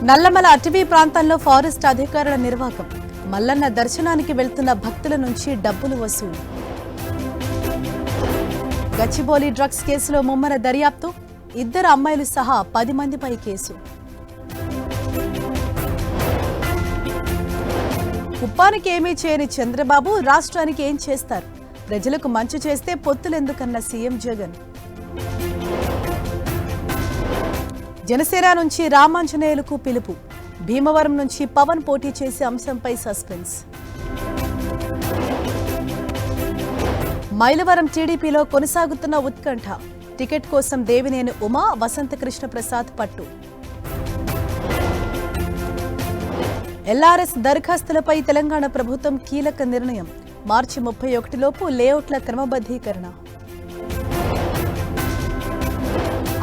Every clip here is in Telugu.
నల్లమల అటవీ ప్రాంతంలో ఫారెస్ట్ అధికారుల నిర్వాకం. మల్లన్న దర్శనానికి వెళ్తున్న భక్తుల నుంచి డబ్బులు వసూలు. గచ్చిబౌలి డ్రగ్స్ కేసులో ముమ్మర దర్యాప్తు. 2 అమ్మాయిలు సహా 10 మందిపై కేసు. కుప్పానికి ఏమీ చేయని చంద్రబాబు రాష్ట్రానికి ఏం చేస్తారు? ప్రజలకు మంచి చేస్తే పొత్తులెందుకన్న సీఎం జగన్. జనసేన నుంచి రామాంజనేయులకు పిలుపు. భీమవరం నుంచి పవన్ పోటీ చేసే అంశంపై సస్పెన్స్. మైలవరం టీడీపీలో కొనసాగుతున్న ఉత్కంఠ. టికెట్ కోసం దేవినేని ఉమా, వసంత కృష్ణ ప్రసాద్ పట్టు. ఎల్ఆర్ఎస్ దరఖాస్తులపై తెలంగాణ ప్రభుత్వం కీలక నిర్ణయం. మార్చి 31 లోపు లేఅవుట్ల క్రమబద్ధీకరణ.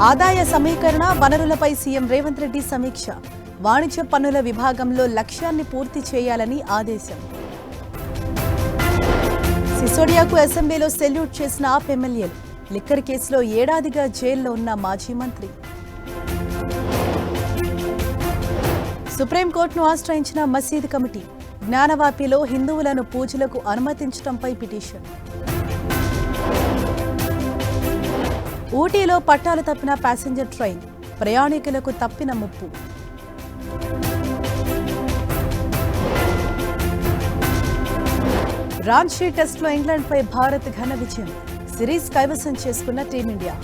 ఆదాయ సమీకరణ, వనరులపై సీఎం రేవంత్ రెడ్డి సమీక్ష. వాణిజ్య పన్నుల విభాగంలో లక్ష్యాన్ని పూర్తి చేయాలని ఆదేశం. సిసోడియాకు అసెంబ్లీలో సెల్యూట్ చేసిన ఆప్ ఎమ్మెల్యేలు. లిక్కర్ కేసులో ఏడాదిగా జైల్లో ఉన్న మాజీ మంత్రి. సుప్రీంకోర్టును ఆశ్రయించిన మసీదు కమిటీ. జ్ఞానవాపిలో హిందువులను పూజలకు అనుమతించడంపై పిటిషన్. ఊటీలో పట్టాలు తప్పిన ప్యాసింజర్ ట్రైన్. ప్రయాణికులకు తప్పిన ముప్పు. రాంచీ టెస్టులో ఇంగ్లాండ్పై భారత్ ఘన విజయం. సిరీస్ కైవసం చేసుకున్న టీమిండియా.